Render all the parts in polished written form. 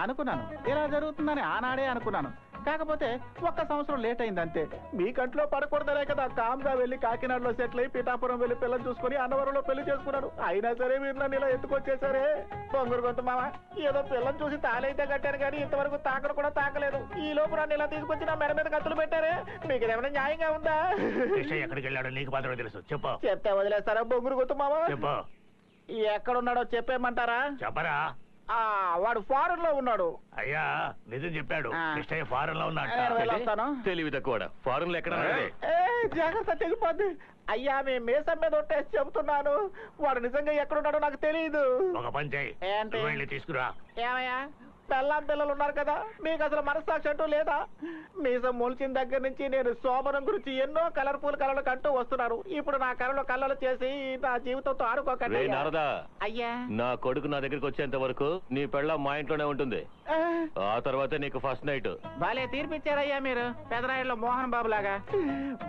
అనుకున్నాను ఇలా జరుగుతుందని ఆనాడే అనుకున్నాను. కాకపోతే ఒక్క సంవత్సరం లేట్ అయింది అంతే. మీ కంట్లో పడకూడదనే కదా కామ్గా వెళ్ళి కాకినాడలో సెటిల్ అయి పీఠాపురం వెళ్ళి పిల్లలు చూసుకుని అన్నవరంలో పెళ్లి చేసుకున్నాను. అయినా సరే మీరు నన్ను ఇలా ఎత్తుకొచ్చేసరే. బొంగురు గొంతు మామ, ఏదో పిల్లలు చూసి తాళైతే కట్టాను కానీ ఇంతవరకు తాకడం కూడా తాకలేదు. ఈ లోపు నన్ను ఇలా తీసుకొచ్చి నా మెడ మీద కత్తులు పెట్టారే. మీకు ఏమైనా న్యాయంగా ఉందా? ఎక్కడికి వెళ్ళాడో నీకు మాత్రమే తెలుసు. చెప్పు. చెప్తే వదిలేస్తారా బొంగురు గొంతు మామ? చెప్పు. ఎక్కడున్నాడో చెప్పేయమంటారా? చెప్పరా. వాడు ఫారెన్ లో ఉన్నాడు. అయ్యా నిజం చెప్పాడు. కృష్ణయ్య ఫారెన్ లో ఉన్నాడు. తెలివి తక్కువ. ఫారెన్ లో ఎక్కడ? జాగ్రత్త తెగిపోద్ది. అయ్యా మీ మీసం మీద ఒట్టేసి చెబుతున్నాను. వాడు నిజంగా ఎక్కడున్నాడో నాకు తెలియదు. ఒక పని చేయి, వెళ్ళి తీసుకురా. ఏమయ్యా పెళ్ళాం పిల్లలు ఉన్నారు కదా, మీకు అసలు మనస్సాక్షి అంటూ లేదా? మీసం మొలిచిన దగ్గర నుంచి నేను శోభనం గురించి ఎన్నో కలర్ఫుల్ కళలు కంటూ వస్తున్నారు. ఇప్పుడు నా కళలు కళ్ళలు చేసి నా జీవితంతో ఆడుకోకండి. అయ్యా నా కొడుకు నా దగ్గరికి వచ్చేంత వరకు నీ పెళ్ళ మా ఇంట్లోనే ఉంటుంది. ఆ తర్వాత నీకు ఫస్ట్ నైట్. బాలే తీర్పిచ్చారయ్యా మీరు, పెదరాయిలో మోహన్ బాబు లాగా.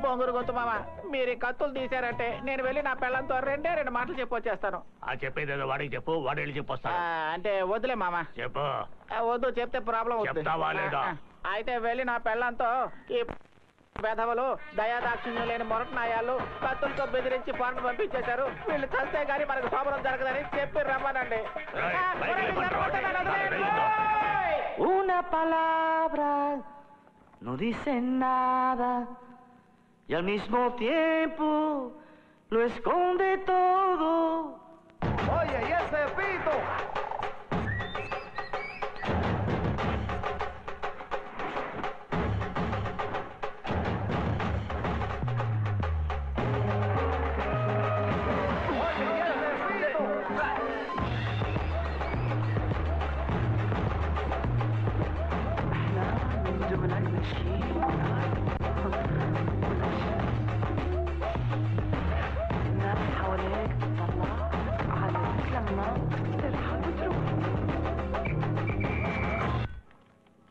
బొంగురు గొంతు మామ, మీరు ఈ కత్తులు తీశారంటే నేను వెళ్ళి నా పెళ్ళంతో రెండు మాటలు చెప్పొచ్చేస్తాను. చెప్పేదేదో వాడికి చెప్పు, వాడు వెళ్ళి చెప్పొస్తా. అంటే వద్దులే మామ. చెప్పు. వద్దు, చెప్తే ప్రాబ్లం అవుతుంది. అయితే వెళ్ళి నా పెళ్ళంతో ఈ వెధవలు దయాదాక్షిణ్యం లేని మొరటనాయాలు కత్తులతో బెదిరించి ఫారెన్ పంపించేశారు. వీళ్ళు చస్తే గానీ మనకు శోభనం జరగదని చెప్పి రమ్మనండి. Una palabra no dice nada y al mismo tiempo lo esconde todo. Oye, ¿y ese pito?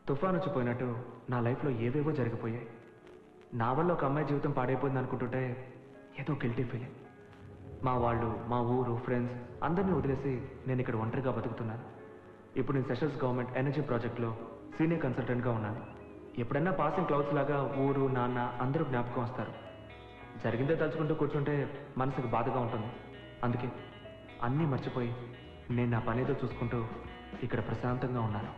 తుఫాను వచ్చిపోయినట్టు నా లైఫ్లో ఏవేవో జరిగిపోయాయి. నా వల్ల ఒక అమ్మాయి జీవితం పాడైపోయింది అనుకుంటుంటే ఏదో గిల్టీ ఫీలింగ్. మా వాళ్ళు, మా ఊరు, ఫ్రెండ్స్ అందరినీ వదిలేసి నేను ఇక్కడ ఒంటరిగా బతుకుతున్నాను. ఇప్పుడు నేను సెషల్స్ గవర్నమెంట్ ఎనర్జీ ప్రాజెక్ట్లో సీనియర్ కన్సల్టెంట్గా ఉన్నాను. ఎప్పుడైనా పాసింగ్ క్లౌడ్స్ లాగా ఊరు, నాన్న అందరూ జ్ఞాపకం వస్తారు. జరిగిందే తలుచుకుంటూ కూర్చుంటే మనసుకు బాధగా ఉంటుంది. అందుకే అన్నీ మర్చిపోయి నేను నా పనేదో చూసుకుంటూ ఇక్కడ ప్రశాంతంగా ఉన్నాను.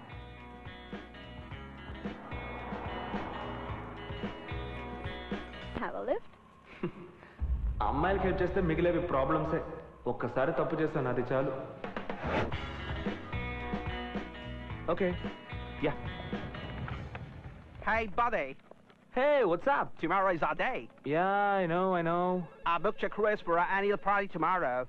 అమ్మాయిలకి హెల్ప్ చేస్తే మిగిలేవి ప్రాబ్లమ్సే. ఒక్కసారి తప్పు చేశాను, అది చాలు. Okay, yeah. Hey, buddy. Hey, what's up? Tomorrow's our day. Yeah, I know. I booked your Chris for our annual party tomorrow.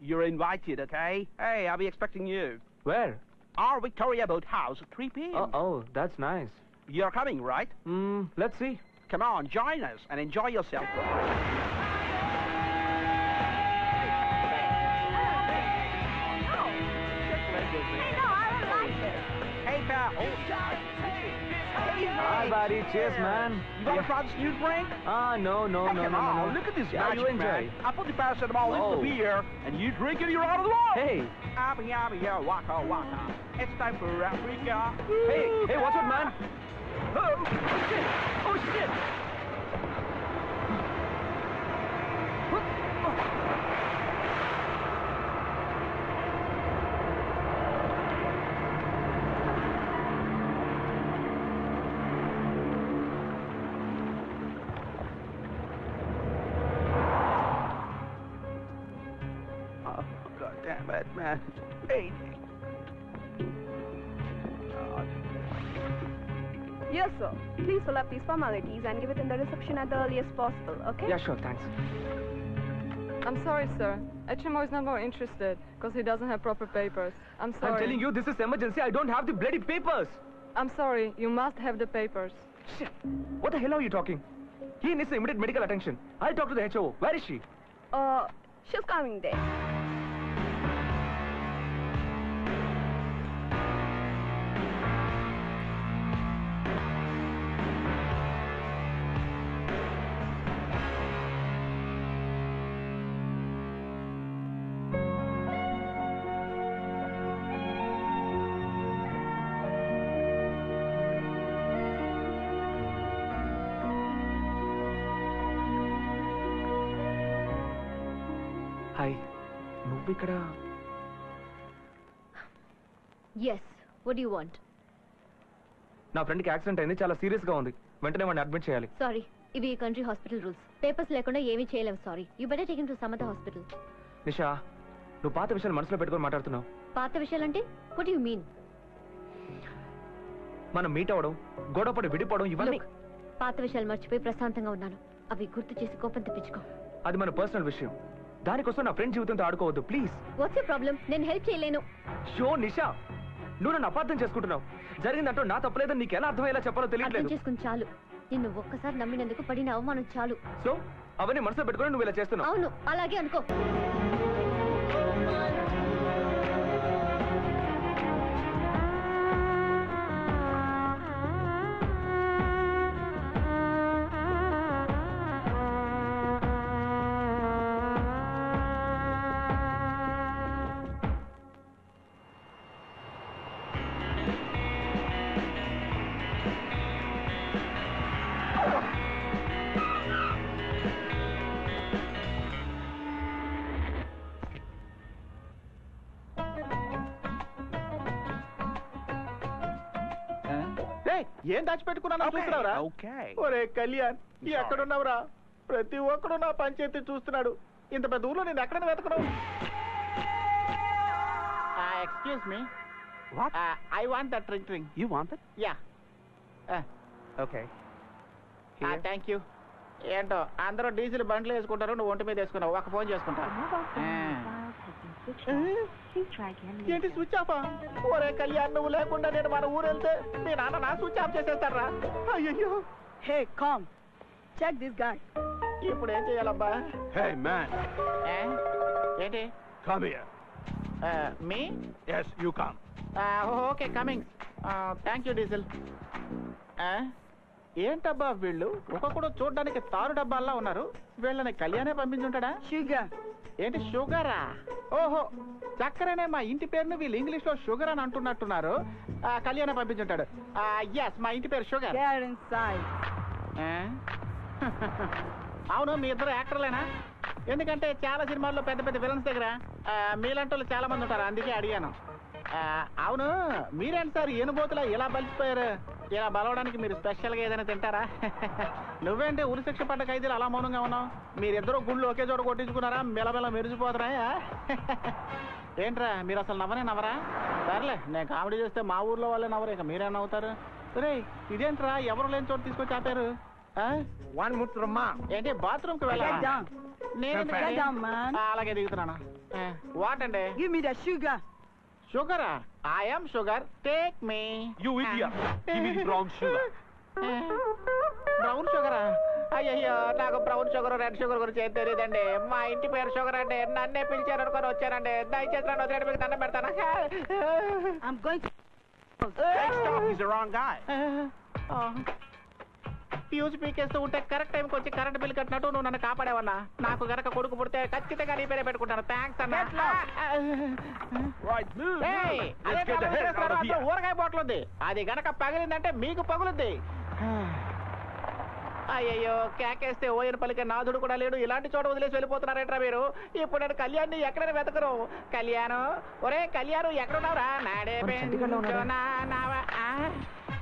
You're invited, okay? Hey, I'll be expecting you. Where? Our Victoria Boat House at 3 p.m. Oh, that's nice. You're coming, right? Let's see. Come on, join us and enjoy yourself. Hi, buddy. Cheers, man. You got a Francis news drink? No. Come on, look at this magic, you enjoy. man. I put the paracetamol into the beer, and you drink it, you're out of the law. Hey. Abba, waka, waka. It's time for Africa. Hey, what's up, man? Oh, shit. God damn it, man. Hey. Yes, sir. Please fill up these formalities and give it in the reception at the earliest possible, okay? Yeah, sure, thanks. I'm sorry, sir. HMO is not more interested because he doesn't have proper papers. I'm sorry. I'm telling you, this is emergency. I don't have the bloody papers. I'm sorry. You must have the papers. Shit. What the hell are you talking? He needs immediate medical attention. I'll talk to the HO. Where is she? She's coming there. Hi నువ్వు ఇక్కడ Yes. What do you want? నా ఫ్రెండ్కి accident అయింది, చాలా సీరియస్గా ఉంది. వెంటనే వాడిని అడ్మిట్ చేయాలి. Sorry. ఇవి కంట్రీ హాస్పిటల్ రూల్స్. పేపర్స్ లేకుండా ఏమీ చేయలేము. Sorry. You better take him to some other hospital. Nisha, నువ్వు పాత విషయాలు మనసులో పెట్టుకొని మాట్లాడుతున్నావు. పాత విషయాలంటే what do you mean? మనం మీట్ అవ్వడం, గొడవపడి విడిపోవడం ఇవన్నీ Look, పాత విషయాలు మర్చిపోయి ప్రశాంతంగా ఉన్నాను. అవి గుర్తు చేసి కోపం తెప్పించుకో. అది మన పర్సనల్ విషయం. దానికోసం నా ఫ్రెండ్ జీవితంతో ఆడుకోవద్దు ప్లీజ్. What's your problem? నేను హెల్ప్ చేయలేను. షో నిషా, నువ్వు నన్ను అపార్థం చేసుకుంటున్నావు. జరిగిందంటూ నా తప్పలేదని నీకు ఎలా అర్థమయ్యేలా చెప్పాలో అర్థం తెలియట్లేదు. చేసుకుని చాలు. నిన్ను ఒక్కసారి నమ్మినందుకు పడిన అవమానం చాలు. సో అవన్నీ మనసులో పెట్టుకొని నువ్వు ఇలా చేస్తున్నావు. అవును, అలాగే అనుకో. ఏం దాచిపెట్టుకున్నా చూస్తున్నావురా? ఒరే కళ్యాణ్, ఎక్కడున్నావురా? ప్రతి ఒక్కడు నా పంచాయతీ చూస్తున్నాడు. ఇంత పెద్ద ఊర్లో నేను ఎక్కడ వెతకడం? Excuse me, I want that drink. You want it? Yeah. Okay. Thank you. ఏంటో అందరూ డీజిల్ బండ్లు వేసుకుంటారు, నువ్వు ఒంటి మీద వేసుకున్నావు. ఒక ఫోన్ చేసుకుంటా. ఏంటి స్విచ్ ఆఫా? ఒరే కళ్యాణ్, నువ్వు లేకుండా నేను మన ఊరు వెళ్తే మీ నాన్న నా స్విచ్ ఆఫ్ చేసేస్తారా? అయ్యో. Hey, come. Check this guy. ఇప్పుడు ఏం చేయాలబ్బా? Hey, man. ఏంటి? Come here. Me? Yes, you come. Okay, coming. Thank you diesel. ఏంటబ్బా వీళ్ళు ఒక్కొక్కడు చూడడానికి తారు డబ్బాల్లా ఉన్నారు. వీళ్ళని కళ్యాణే పంపించుంటాడా? Sugar. ఏంటి షుగరా? ఓహో, చక్కరనే మా ఇంటి పేరును వీళ్ళు ఇంగ్లీష్ లో షుగర్ అని అంటున్నట్టున్నారు. కళ్యాణ పంపించుంటాడు. ఎస్, మా ఇంటి పేరు షుగర్. Get inside. అవును, మీ ఇద్దరు యాక్టర్లేనా? ఎందుకంటే చాలా సినిమాల్లో పెద్ద పెద్ద విలన్స్ దగ్గర మీలాంటి వాళ్ళు చాలా మంది ఉంటారు, అందుకే అడిగాను. అవును, మీరేంటి సార్ ఏనుబోతులా ఇలా బలిసిపోయారు? ఇలా బలవడానికి మీరు స్పెషల్గా ఏదైనా తింటారా? నువ్వేంటి ఉరిశిక్ష పడ్డ ఖైదీలు అలా మౌనంగా ఉన్నావు? మీరిద్దరూ గుళ్ళు ఒకే చోట కొట్టించుకున్నారా? మెలమెల మెరిసిపోతున్నాయా? ఏంట్రా మీరు అసలు నవ్వరా? సర్లే, నేను కామెడీ చేస్తే మా ఊర్లో వాళ్ళే నవ్వరు, ఇక మీరే నవ్వుతారు. రే ఇదేంట్రా ఎవరు లేని చోట తీసుకొచ్చి ఆపారు? ఏంటి బాత్రూమ్ కి వెళ్ళా? Get down, man. అలాగే దిగుతున్నాను. వాట్ అండి? Give me the sugar. షుగరా? I'm sugar, take me. You idiot. Give me the brown sugar. Brown షుగరా? అయ్యయ్యో, నాకు బ్రౌన్ షుగర్ రెడ్ షుగర్ గురించి ఏం తెలియదండి. మా ఇంటి పేరు షుగర్ అంటే నన్నే పిలిచారు అనుకొని వచ్చారండి. దయచేసి నన్ను వదిలేడు, మీకు దండం పెడతాను. I'm going to... Hey, stop. He's the wrong guy. Fuse పీకేస్తూ ఉంటే కరెక్ట్ టైంకి వచ్చి కరెంట్ బిల్ కట్టినట్టు నువ్వు నన్ను కాపాడేవన్నా. నాకు గనక కొడుకు పుడితే ఖచ్చితంగా నీ పేరే పెట్టుకుంటాను. థ్యాంక్స్ అన్నా. Right, move. ఏయ్, అదే Let's get the hell out of here. ఊరగాయ బాటిల్ ఉంది, అది గనక పగిలిందంటే మీకు పగులుద్ది. అయ్యయ్యో, కేకేస్తే ఓయన పలికే నాథుడు కూడా లేడు. ఇలాంటి చోట వదిలేసి వెళ్ళిపోతున్నారేట్రా మీరు? ఇప్పుడు నేను కళ్యాణ్ని ఎక్కడైనా వెతకరు. కళ్యాణం, ఒరే కళ్యాణం ఎక్కడున్నావురా? నాడే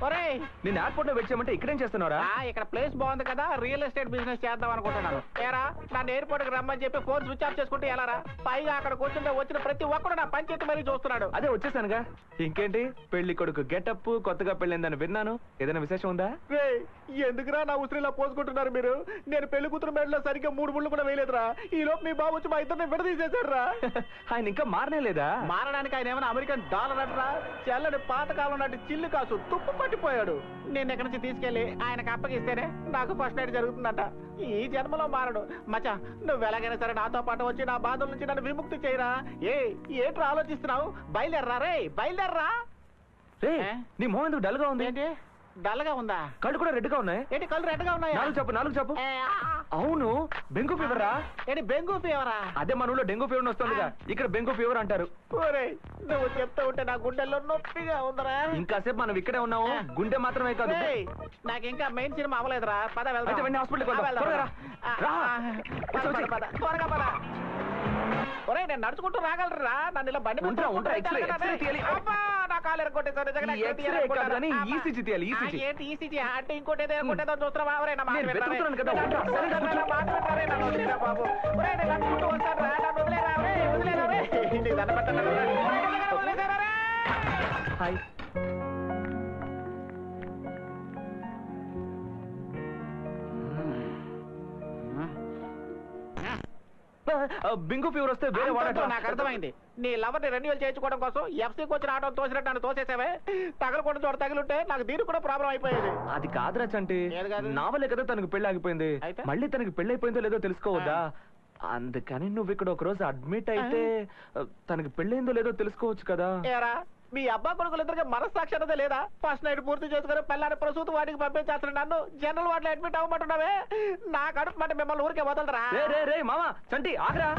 ఒరే, నేను ఎయిర్పోర్ట్ లో వెయిట్ చేయమంటే ఇక్కడేం చేస్తున్నారా? ఇక్కడ ప్లేస్ బాగుంది కదా, రియల్ ఎస్టేట్ బిజినెస్ చేద్దాం అనుకుంటున్నాను. ఏరా, నన్ను ఎయిర్పోర్ట్ కి రమ్మని చెప్పి ఫోన్ స్విచ్ ఆఫ్ చేసుకుంటే ఎలారా? పైగా అక్కడ కూర్చుంటే వచ్చిన ప్రతి ఒక్కడు నా పంచాయతీ మరీ చూస్తున్నాడు. అదే వచ్చేసానుగా. ఇంకేంటి, పెళ్లి కొడుకు గెటప్ కొత్తగా పెళ్ళిందని విన్నాను. ఏదైనా విశేషం ఉందా? ఎందుకురా నా ఉసిరిలా పోసుకుంటున్నారు మీరు? నేను పెళ్లి కూతురు మెడలో సరిగ్గా 3 ముళ్ళు కూడా వేయలేదురా. ఈ లోపు మీ బాబు వచ్చి మా ఇద్దరిని విడదీసేశాడు రా. ఆయన ఇంకా మారనే లేదా? మారడానికి ఆయన ఏమైనా అమెరికన్ డాలర్ అంటరా? చెల్లడి పాతకాలం నాటి చిల్లు కాసు తుప్పు పట్టిపోయాడు. నేను ఎక్కడి నుంచి తీసుకెళ్లి ఆయనకు అప్పగిస్తేనే నాకు ఫస్ట్ నైట్ జరుగుతుందంట. ఈ జన్మలో మారడు. మచ్చా, నువ్వు ఎలాగైనా సరే నాతో పాటు వచ్చి నా బాధల నుంచి నన్ను విముక్తి చేయరా. ఏంట్రా ఆలోచిస్తున్నావు? బయలుదేరరా రే, బయలుదేరరా. నీ మొహం ఎందుకు డల్ గా ఉంది? ఏంటి డల్ గా ఉందా? కళ్ళు కూడా రెడ్ గా ఉన్నాయి. ఏంటి కళ్ళు రెడ్ గా ఉన్నాయా? నాలుగు చెప్పు. అవును, డెంగ్యూ ఫీవర్ రా. ఏంటి బెంగు ఫీవరా? అదే మన ఊళ్ళో డెంగ్యూ ఫీవర్ వస్తుందిగా, ఇక్కడ బెంగు ఫీవర్ అంటారు. నువ్వు చెప్తా ఉంటే నా గుండెల్లో నొప్పిగా ఉందరా. ఇంకాసేపు మనం ఇక్కడే ఉన్నాము, గుండె మాత్రమే కాదు. నాకు ఇంకా మెయిన్ సినిమా అవ్వలేదురా. పద వెళ్దాం. హాస్పిటల్ త్వరగా పద. నేను నడుచుకుంటూ రాగలరా? నన్ను ఇలా బండి ఉండరా, తీయాలి. అబ్బా, నా కాలు ఎరగొట్టేసారు. నిజంగా నాకు X-ray కాదు కానీ ECG తీయాలి, ECG. ఏంటి ఈసీజీ అంటే ఇంకోటి ఏదో ఎరగొట్టేదో చూస్తున్నావా? ఎవరైనా నేను వెతుకుతున్నాను కదా, ఉండరా, సరిగ్గా కూర్చో. బాబు ఒరేయ్, నేను నడుచుకుంటూ వస్తాను రా, నన్ను వదిలేరా రే, వదిలేరా రే. నీకు దండం పెడతాను రా. వదిలేరా రే. హాయ్. బింగు ఫీవర్ వస్తే వేరే వాడట. నాకు అర్థమైంది. నీ లవర్ ని రెన్యువల్ చేయించుకోవడం కోసం ఎఫ్సీకి వచ్చిన ఆటో తోసినట్టు నన్ను తోసేసావే. తగలకుండా చోట తగిలింటే నాకు దీనికి కూడా ప్రాబ్లం అయిపోయేది. అది కాదురా చంటి, ఏది కాదు? నా వల్లే కదా తనకు పెళ్లి ఆగిపోయింది. అయితే? మళ్ళీ తనకి పెళ్లి అయిపోయిందో లేదో తెలుసుకోవద్దా? అందుకని నువ్వు ఇక్కడ ఒక రోజు అడ్మిట్ అయితే తనకి పెళ్ళైందో లేదో తెలుసుకోవచ్చు కదా. ఏరా, మీ అబ్బా కొడుకులు ఇద్దరికి మనస్సాక్షి అన్నదే లేదా? ఫస్ట్ నైట్ పూర్తి చేసుకుని పిల్లాన్ని ప్రసూతి వాటికి పంపించేస్తాను. నన్ను జనరల్ వాటిలో అడ్మిట్ అవ్వమంటున్నావే. నా కడుపు మాట మిమ్మల్ని ఊరికే వదలరా. రే మామా చంటి ఆగరా.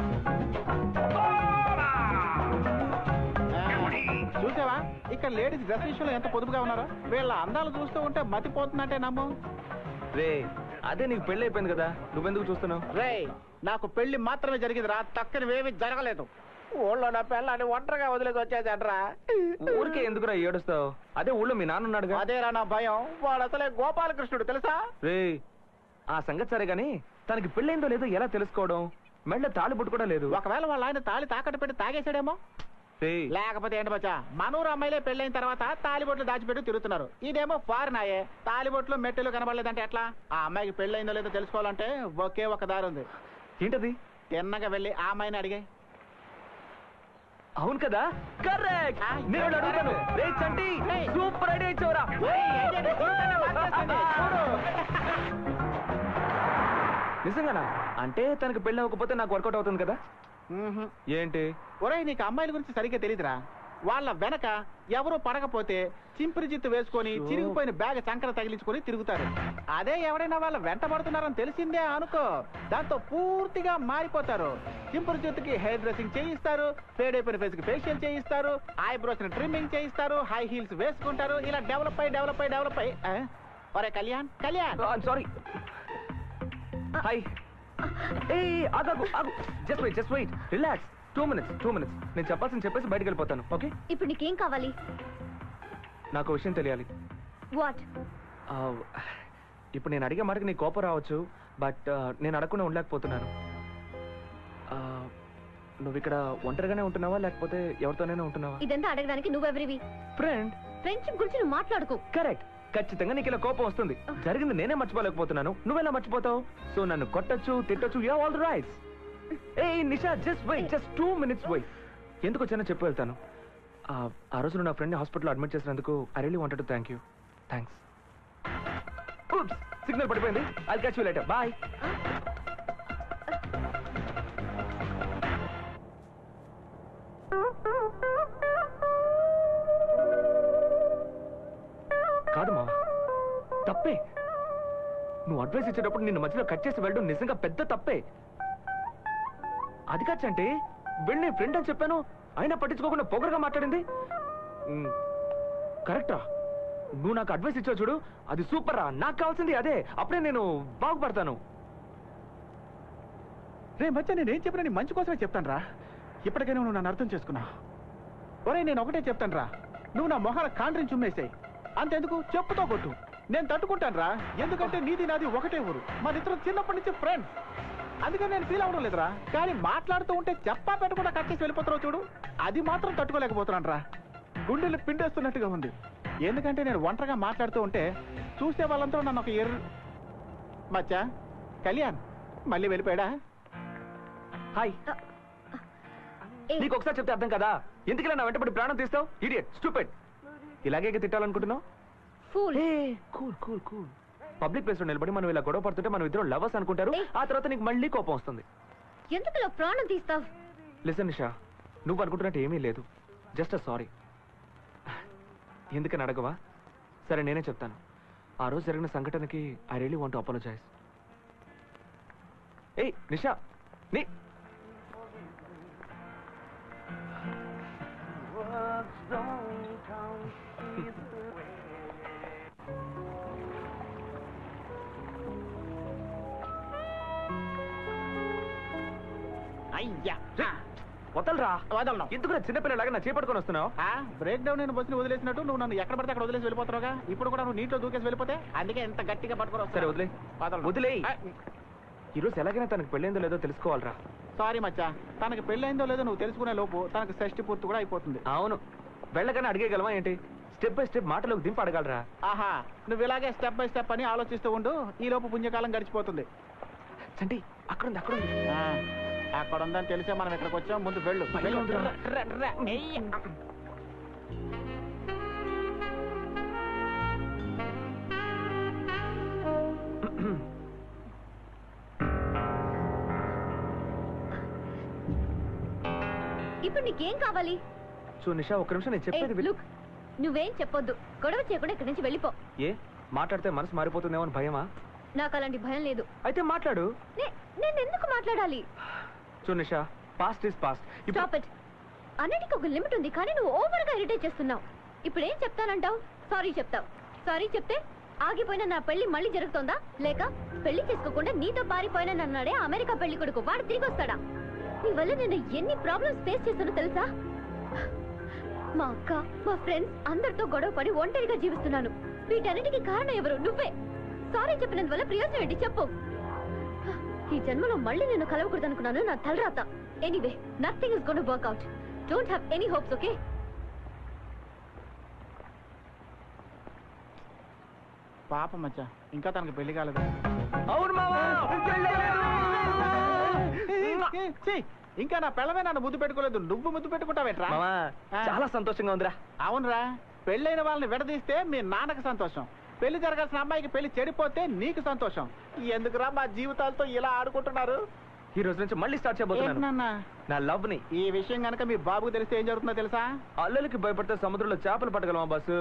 చూసావా ఇక్కడ లేడీస్ డ్రెస్ విషయంలో ఎంత పొదుపుగా ఉన్నారో? వీళ్ళ అందాలు చూస్తూ ఉంటే మతిపోతుందంటే నమ్ము. రే అదే నీకు పెళ్లి అయిపోయింది కదా, నువ్వెందుకు చూస్తున్నావు? రే, నాకు పెళ్లి మాత్రమే జరిగిందిరా, తక్కనివేమీ జరగలేదు. ఊళ్ళో నా పిల్లని ఒంటరిగా వదిలేసి వచ్చేసాడ్రా. ఊరికే ఎందుకురా ఏడుస్తావు? అదే ఊళ్ళో మీ నాన్న ఉన్నాడుగా. అదేరా నా భయం. వాడు అసలే గోపాలకృష్ణుడు తెలుసా? రే ఆ సంగతి సరే గాని తనకి పెళ్ళైందో లేదో ఎలా తెలుసుకోవడం? మెళ్ళ తాళి బుట్టు కూడా లేదు. ఒకవేళ వాళ్ళ ఆయన తాళి తాకట్టు పెట్టి తాగేసాడేమో. లేకపోతే ఏంటి బచ్చా, మనూరు అమ్మాయిలే పెళ్ళైన తర్వాత తాలిబొట్లు దాచిపెట్టి తిరుగుతున్నారు. ఇదేమో ఫారిన్ అయ్యే, తాలిబొట్లు మెట్టెలు కనబడలేదంటే ఎట్లా? ఆ అమ్మాయికి పెళ్ళైందో లేదో తెలుసుకోవాలంటే ఒకే ఒక దారి ఉంది. ఏంటది? తిన్నగా వెళ్ళి ఆ అమ్మాయిని అడిగే. అవును కదా, కరెక్ట్. నేను అడుగుతాను. రే చంటి, సూపర్ ఐడియా ఇచ్చావురా. నిజంగానా? అంటే తనకు పెళ్ళి అవ్వకపోతే నాకు వర్కౌట్ అవుతుంది కదా? ఏంటి? ఒరేయ్, నీకు అమ్మాయిల గురించి సరిగ్గా తెలీదురా. వాళ్ళ వెనక ఎవరు పడకపోతే చింపిరి జిత్తు వేసుకొని చిరిగిపోయిన బ్యాగ్ చంకర తగిలించుకొని తిరుగుతారు. అదే ఎవరైనా వాళ్ళ వెంట పడుతున్నారని తెలిసిందే అనుకో, దాంతో పూర్తిగా మారిపోతారు. చింపిరి జిత్తుకి హెయిర్ డ్రెస్సింగ్ చేయిస్తారు, ఫేడ్ అయిపోయిన ఫేస్ కి ఫేషియల్ చేయిస్తారు, ఐబ్రోస్ ని ట్రిమ్మింగ్ చేయిస్తారు, హై హీల్స్ వేసుకుంటారు. ఇలా డెవలప్ అయి ఒరే కళ్యాణ్, సారీ. హాయ్. ఆగు. Just wait. రిలాక్స్. 2 minutes. నేను చెప్పాల్సింది చెప్పేసి బయటకు వెళ్ళిపోతాను. ఓకే? ఇప్పుడు నీకేం కావాలి? నాకు విషయం తెలియాలి. వాట్? ఇప్పుడు నేను అడిగే మాటకి నీ కోపం రావచ్చు, బట్ నేను అడగకుండా ఉండలేకపోతున్నాను. నువ్వు ఇక్కడ ఒంటరిగానే ఉంటున్నావా లేకపోతే ఎవరితోనైనా ఉంటున్నావా? ఇదంతా అడగడానికి నువ్వెవరివి? ఫ్రెండ్షిప్ గురించి నువ్వు మాట్లాడుకో. కరెక్ట్. ఖచ్చితంగా నీకు ఇలా కోపం వస్తుంది. జరిగింది నేనే మర్చిపోలేకపోతున్నాను, నువ్వెలా మర్చిపోతావు? సో నన్ను కొట్టచ్చు, తిట్టచ్చు, you have all the rights. Nisha, just 2 minutes wait. ఎందుకు వచ్చానో చెప్పి వెళ్తాను. ఆ రోజు నా ఫ్రెండ్ హాస్పిటల్లో అడ్మిట్ చేసినందుకు I really wanted to thank you. Thanks. Signal పడిపోయింది. I'll catch you later. Bye. కాదు మా తప్పే. నువ్వు అడ్వైస్ ఇచ్చేటప్పుడు నిన్ను మధ్యలో కట్ చేసి వెళ్ళడం నిజంగా పెద్ద తప్పే. అది కాచంటే వెళ్ళి ఫ్రెండ్ అని చెప్పాను, అయినా పట్టించుకోకుండా పొగరుగా మాట్లాడింది. కరెక్టరా? నువ్వు నాకు అడ్వైస్ ఇచ్చావు చూడు, అది సూపర్ రా. నాకు కావాల్సింది అదే. అప్పుడే నేను బాగుపడతాను. రే మధ్య నేనేం చెప్పినా నీ మంచి కోసమే చెప్తాను రా. ఇప్పటికైనా నువ్వు నన్ను అర్థం చేసుకున్నా. ఒరే, నేను ఒకటే చెప్తాను రా, నువ్వు నా మొహాల కాండ్రిని చుమ్మేసాయి. అంతెందుకు, చెప్పుతో కొట్టు, నేను తట్టుకుంటాను రా. ఎందుకంటే నీది నాది ఒకటే ఊరు, మన ఇద్దరు చిన్నప్పటి నుంచి ఫ్రెండ్స్. అందుకని నేను ఫీల్ అవ్వడం లేదురా. కానీ మాట్లాడుతూ ఉంటే చెప్పా పెట్టకుండా కట్టేసి వెళ్ళిపోతున్నావు చూడు, అది మాత్రం తట్టుకోలేకపోతున్నాను రా. గుండెలు పిండేస్తున్నట్టుగా ఉంది. ఎందుకంటే నేను ఒంటరిగా మాట్లాడుతూ ఉంటే చూసే వాళ్ళంతా నన్ను ఒక మచ్చా కళ్యాణ్ మళ్ళీ వెళ్ళిపోయాడా? హాయ్. నీకు ఒకసారి చెప్తే అర్థం కదా, ఎందుకు నా వెంటబడి ప్రాణం తీస్తావు? Idiot, stupid. ఇలాగే తిట్టాలనుకుంటున్నావు? కూల్. పబ్లిక్ ప్లేస్ లో నిలబడి మనం ఇలా గొడవ పడుతుంటే మనం ఇద్దరు లవర్స్ అనుకుంటారు. ఆ తర్వాత నీకు మళ్ళీ కోపం వస్తుంది. ఎందుకు ప్రాణం తీస్తావు? లిసన్ నిషా, నువ్వు అనుకుంటున్నట్టు ఏమీ లేదు. Just sorry. ఎందుకని అడగవా? సరే నేనే చెప్తాను. ఆ రోజు జరిగిన సంఘటనకి I really want to apologise. ఏయ్ నిషా, నీ అయ్యా వదలరా. వదలను. ఎందుకు చిన్నపిల్లలాగా నా చేపట్టుకొని వస్తున్నావు? బ్రేక్ డౌన్ నేను బస్సుని వదిలేసినట్టు నువ్వు నన్ను ఎక్కడ పడితే అక్కడ వదిలేసి వెళ్ళిపోతున్నావుగా. ఇప్పుడు కూడా నువ్వు నీటిలో దూకేసి వెళ్ళిపోతే అందుకే ఎంత గట్టిగా పట్టుకొని వస్తా. సరే వదిలే. వదిలే. ఈరోజు ఎలాగైనా తనకు పెళ్ళైందో లేదో తెలుసుకోవాలరా. సారీ మచ్చా, తనకి పెళ్ళైందో లేదో నువ్వు తెలుసుకునే లోపు తనకు షష్టి పూర్తి కూడా అయిపోతుంది. అవును, వెళ్ళగానే అడిగేయగలమా ఏంటి? స్టెప్ బై స్టెప్ మాటలోకి దింపి అడగలరా. ఆహా, నువ్వు ఇలాగే స్టెప్ బై స్టెప్ అని ఆలోచిస్తూ ఉండు. ఈ లోపు పుణ్యకాలం గడిచిపోతుంది. చంటి అక్కడుంది అక్కడుంది. అక్కడ ఉందని తెలిసే మనం ఇక్కడికి వచ్చాం. ముందు వెళ్ళు. ఇప్పుడు నీకేం కావాలి? నిషా ఒక్క నిమిషం నేను చెప్పేది. నువ్వేం చెప్పొద్దు. గొడవ చేయకుండా ఇక్కడి నుంచి వెళ్ళిపో. ఏ మాట్లాడితే మనసు మారిపోతుందేమో అని భయమా? నాకు అలాంటి భయం లేదు. అయితే మాట్లాడు. నేను ఎందుకు మాట్లాడాలి? Nisha, past is past. Stop it. అన్నిటికీ ఒక లిమిట్ ఉంది, కానీ నువ్వు ఓవర్ గా ఇరిటేట్ చేస్తున్నావు. ఇప్పుడు ఏం చెప్తానంటావు? సారీ చెప్తావు. సారీ చెప్తే ఆగిపోయిన నా పెళ్లి మళ్ళీ జరుగుతుందా? లేక పెళ్లి చేసుకోకుండా నీతో పారిపోయిన నన్నాడే అమెరికా పెళ్లి కొడుకు వాడు తిరిగి వస్తాడా? నీ వల్ల నేను ఎన్ని ప్రాబ్లమ్స్ ఫేస్ చేస్తానో తెలుసా? మా అక్క, మా ఫ్రెండ్స్ అందరితో గొడవ పడి ఒంటరిగా జీవిస్తున్నాను. వీటన్నిటికీ కారణం ఎవరు? నువ్వే. సారీ చెప్పినందువల్ల ప్రయోజనం ఏంటి చెప్పు. ఈ జన్మలో మళ్ళీ నేను కలవకూడదు అనుకున్నాను. నా తలరాత. Anyway, nothing is gonna work out. Don't have any hopes, okay? పాప మచ్చా, ఇంకా తనకు పెళ్లి కాలేదు. అవును మావా, ఇంకా నా పిల్లమే నన్ను ముద్దు పెట్టుకోలేదు. నువ్వు ముద్దు పెట్టుకుంటావేట్రా? చాలా సంతోషంగా ఉందిరా. అవునరా, పెళ్ళైన వాళ్ళని విడదీస్తే మీ నాన్నకు సంతోషం, పెళ్లి జరగాల్సిన అమ్మాయికి పెళ్లి చెడిపోతే నీకు సంతోషం. ఎందుకురా మా జీవితాలతో ఇలా ఆడుకుంటున్నారు? ఈ రోజు నుంచి మళ్ళీ స్టార్ట్ చేయబోతున్నాను నా లవ్ ని. ఈ విషయం గనక మీ బాబుకు తెలిస్తే ఏం జరుగుతుందో తెలుసా? అల్లలకి భయపడితే సముద్రంలో చేపలు పట్టగలమా బస్సు?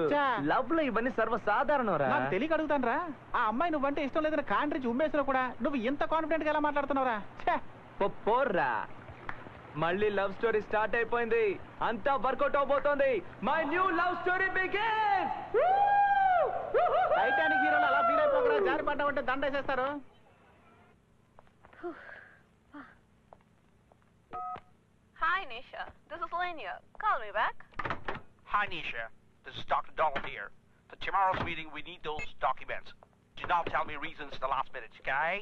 లవ్ లో ఇవన్నీ సర్వసాధారణం రా. నాకు తెలియక అడుగుతాను రా. ఆ అమ్మాయి నువ్వంటే ఇష్టం లేదని కాంట్రించి ఉమ్మేసినా కూడా నువ్వు ఇంత కాన్ఫిడెంట్ గా ఎలా మాట్లాడుతున్నావురా? పోర్రా, మళ్ళీ లవ్ స్టోరీ స్టార్ట్ అయిపోయింది. అంతా వర్కౌట్ అవబోతోంది. My new love story begins. Titanic హీరోలు అలా ఫీల్ అయిపోకరా. జారి పడ్డామంటే దండేసేస్తారు. Hi, Nisha. This is Lenya. Call me back. Hi, Nisha. This is Dr. Donald here. For tomorrow's meeting, we need those documents. Do not tell me reasons at the last minute, okay?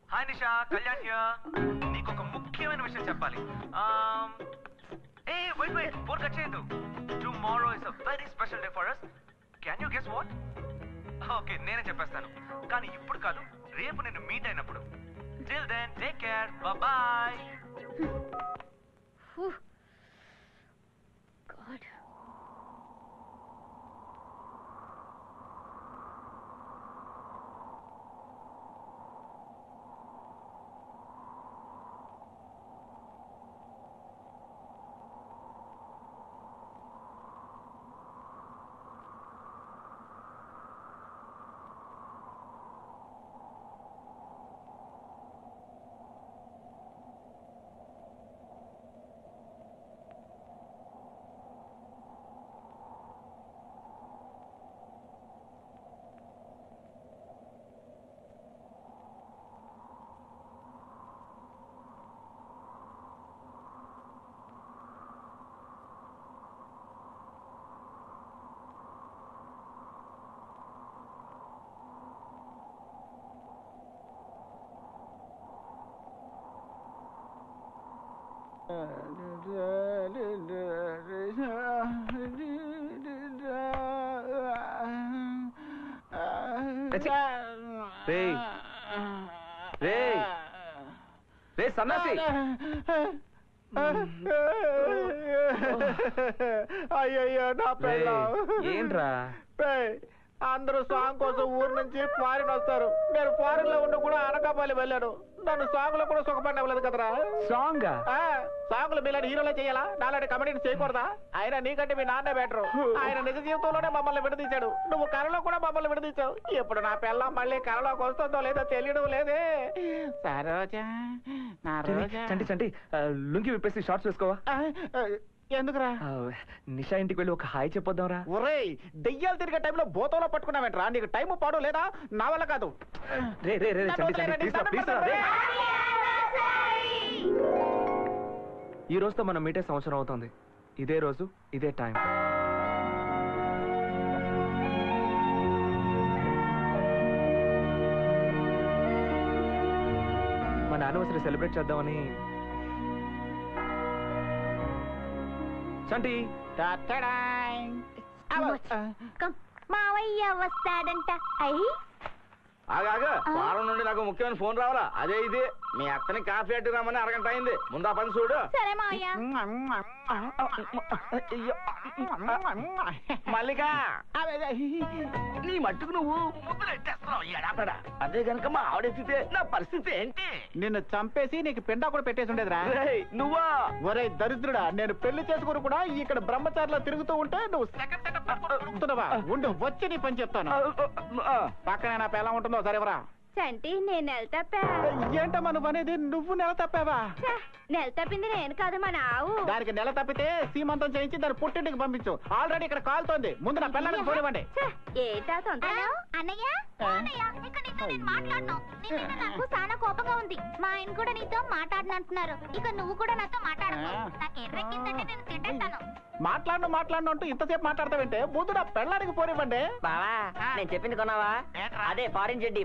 Hi Nisha, Kalyan here. నీకు ఒక ముఖ్యమైన విషయం చెప్పాలి. Wait phone cut చేయొద్దు. Tomorrow is a very special day for us. Can you guess what? Okay, నేనే చెప్పేస్తాను. కానీ ఇప్పుడు కాదు, రేపు నేను మీట్ అయినప్పుడు. Till then take care. Bye. God. రే సన్నాసి, అయ్యయ్యో నా పెళ్ళాం. ఏంట్రా? అందరూ సాంగ్ కోసం ఊరు నుంచి ఫారిన్ వస్తారు. నేను ఫారిన్ లో ఉండి కూడా అనకాపల్లి వెళ్ళాను. నన్ను సాంగ్ లో కూడా సుఖపడలేదు కదరా. సాంగ్ సాంగ్లు మీలాంటి హీరోలే చేయాలా? నాలాంటి కమెడీని చేయకూడదా? ఆయన నీకంటే మీ నాన్నే బెటరు. ఆయన నిజ జీవితంలోనే మమ్మల్ని విడదీశాడు. నువ్వు కళలో కూడా మమ్మల్ని విడదీశావు. ఇప్పుడు నా పిల్ల మళ్ళీ కళలోకి వస్తుందో లేదో తెలియడం లేదే. సరోజా, నా రోజా. చంటి లుంగి విప్పేసి షార్ట్స్ వేసుకోవా? ఎందుకురా? నిషా ఇంటికి వెళ్ళి ఒక హాయ్ చెప్పొద్దాంరా. ఒరేయ్, దెయ్యాలు తిరిగే టైంలో బోతలో పట్టుకున్నావేంట్రా? నీకు టైం పాడు లేదా? నా వల్ల కాదు. రే చంటి ప్లీజ్ రా. ఈ రోజుతో మనం మీటే సంవత్సరం అవుతుంది. ఇదే రోజు, ఇదే టైం. మన యానివర్సరీ సెలబ్రేట్ చేద్దామని. చంటి మావయ్య వస్తాడంట. ఆగా వారం నుండి నాకు ముఖ్యమైన ఫోన్ రావాలా. అదే ఇది మీ అత్తని కాఫీ అడ్డు రమ్మని అరగంట అయింది. ముందు ఆ పని చూడు. సరే మావయ్య. మల్లిక నీ మట్టుకు నువ్వు ముద్దులెట్టేస్తున్నావు ఎడాపడా. అదే గనక మా ఆవిడెత్తితే నా పరిస్థితి ఏంటి? నిన్ను చంపేసి నీకు పిండా కూడా పెట్టేసి ఉండేదిరా. నువ్వా? ఒరే దరిద్రుడా, నేను పెళ్లి చేసుకుని కూడా ఇక్కడ బ్రహ్మచారిలో తిరుగుతూ ఉంటే నువ్వు సెకండ్ ఉండు, వచ్చి నీ పని చెప్తాను. పక్కనే నా పిల్ల ఉంటుందో సరేవరా. చంటి నేను నెల తప్పా. ఏంటమ్మా నువ్వు అనేది? నువ్వు నెల తప్పావా? నెల తప్పింది నేను కాదు మా నావు. దానికి నెల తప్పితే సీమంతం చేయించి దాన్ని పుట్టింటికి పంపించు. ఆల్రెడీ ఇక్కడ కాలుతోంది. ముందు నా పిల్లలకి చూడవండి. ఏటా తొందర అన్నయ్య నాకు చాలా కోపంగా ఉంది. మా ఆయన కూడా నీతో మాట్లాడనంటున్నారు. ఇక నువ్వు కూడా నాతో మాట్లాడకు. నాకు ఎర్రెక్కిందంటే నేను తింటాను. మాట్లాడు అంటూ ఇంతసేపు మాట్లాడతావంటే ముందు నా పెళ్ళానికి పోనివ్వండి. బావా నేను చెప్పింది కొన్నావా? అదే ఫారిన్ జెడ్డి.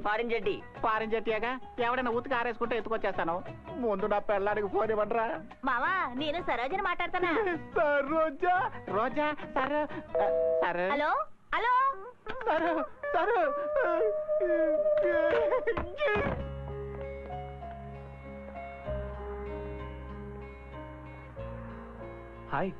ఫారిన్ జెట్టియాగా ఎవడైనా ఉతికి ఆరేసుకుంటే ఎత్తుకొచ్చేస్తాను. ముందు నా పెళ్ళానికి పోనివ్వండిరా. మావా నేను సరోజని మాట్లాడతానా? రోజా సరే. హలో హలో సరే. హాయ్.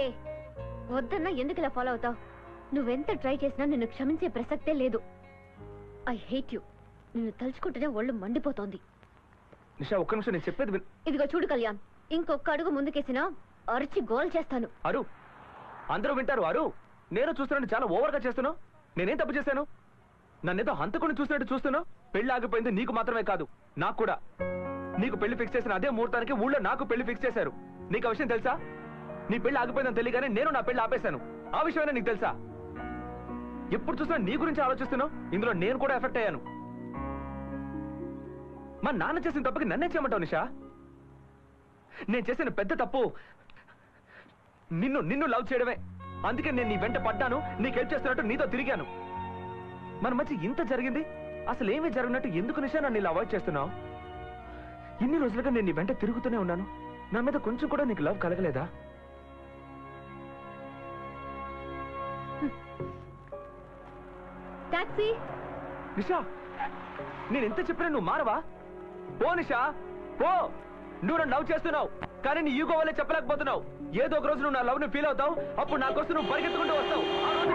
ఏ వద్దన్నా ఎందుకు ఇలా ఫాలో అవుతావు? నువ్వెంత ట్రై చేసినా నిన్ను క్షమించే ప్రసక్తే లేదు. I hate you. నిన్ను తలుచుకుంటేనే ఒళ్ళు మండిపోతోంది. నిషా ఒక్క నిమిషం, నేను చెప్పేది ఇదిగో చూడు కళ్యాణ్, ఇంకొక అడుగు ముందుకేసినా అరిచి గోల్ చేస్తాను. అరు అందరూ వింటారు. అరు నేను చూస్తున్నాను, చాలా ఓవర్గా చేస్తున్నావు. నేనేం తప్పు చేశాను? నన్నేదో హంతకుని చూసినట్టు చూస్తున్నావు. పెళ్లి ఆగిపోయింది నీకు మాత్రమే కాదు, నాకు కూడా. నీకు పెళ్లి ఫిక్స్ చేసిన అదే ముహూర్తానికి ఊళ్ళో నాకు పెళ్లి ఫిక్స్ చేశారు. నీకు ఆ విషయం తెలుసా? నీ పెళ్లి ఆగిపోయిందని తెలియగానే నేను నా పెళ్లి ఆపేశాను. ఆ విషయమైనా నీకు తెలుసా? ఎప్పుడు చూసినా నీ గురించి ఆలోచిస్తున్నావు. ఇందులో నేను కూడా ఎఫెక్ట్ అయ్యాను. మా నాన్న చేసిన తప్పుకి నన్నే చేయమంటావు నిషా? నేను చేసిన పెద్ద తప్పు నిన్ను లవ్ చేయడమే. అందుకే నేను నీ వెంట పడ్డాను, నీకు హెల్ప్ చేస్తున్నట్టు నీతో తిరిగాను. మన మధ్య ఇంత జరిగింది, అసలు ఏమీ జరిగినట్టు ఎందుకు నిషా నన్ను ఇలా అవాయిడ్ చేస్తున్నావు? ఇన్ని రోజులుగా నేను నీ వెంట తిరుగుతూనే ఉన్నాను. నా మీద కొంచెం కూడా నీకు లవ్ కలగలేదా? టాక్సీ. నిషా నేను ఎంత చెప్పినా నువ్వు మారవా? పో నిషా పో. నువ్వు నన్ను లవ్ చేస్తున్నావు, కానీ నీ ఈగో వల్లే చెప్పలేకపోతున్నావు. ఏదో ఒక రోజు నువ్వు నా లవ్ ని ఫీల్ అవుతావు. అప్పుడు నా కోసం నువ్వు పరిగెత్తుకుంటూ వస్తావు. ఆ రోజు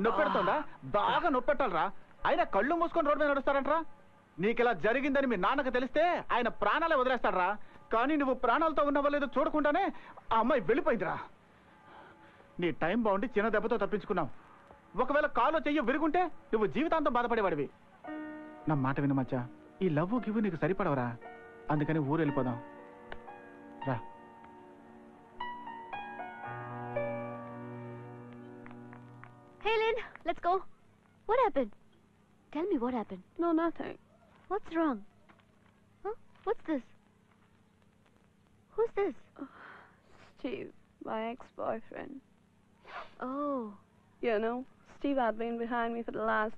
నొప్పెడుతుందా? బాగా నొప్పెట్టాలరా. ఆయన కళ్ళు మూసుకొని రోడ్డు మీద నడుస్తారంటరా. నీకిలా జరిగిందని మీ నాన్నకు తెలిస్తే ఆయన ప్రాణాలే వదిలేస్తాడరా. కానీ నువ్వు ప్రాణాలతో ఉన్నావో లేదో చూడకుండానే ఆ అమ్మాయి వెళ్ళిపోయిందిరా. నీ టైం బాగుండి చిన్న దెబ్బతో తప్పించుకున్నావు. ఒకవేళ కాలో చెయ్యి విరుగుంటే నువ్వు జీవితాంతం బాధపడేవాడివి. నా మాట విను మచ్చా, ఈ లవ్ గివ్ నీకు సరిపడవరా. అందుకని ఊరు వెళ్ళిపోదాం రా. Hey Lynn, let's go. What happened? Tell me what happened. No, nothing. What's wrong? Huh? What's this? Who's this? Steve, my ex-boyfriend. Oh. You know, Steve had been behind me for the last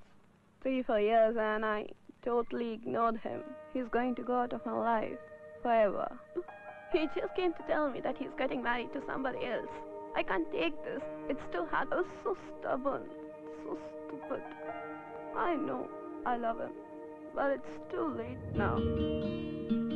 3-4 years and I totally ignored him. He's going to go out of my life forever. He just came to tell me that he's getting married to somebody else. I can't take this. It's too hard. I was so stubborn, so stupid. I know I love him, but it's too late now.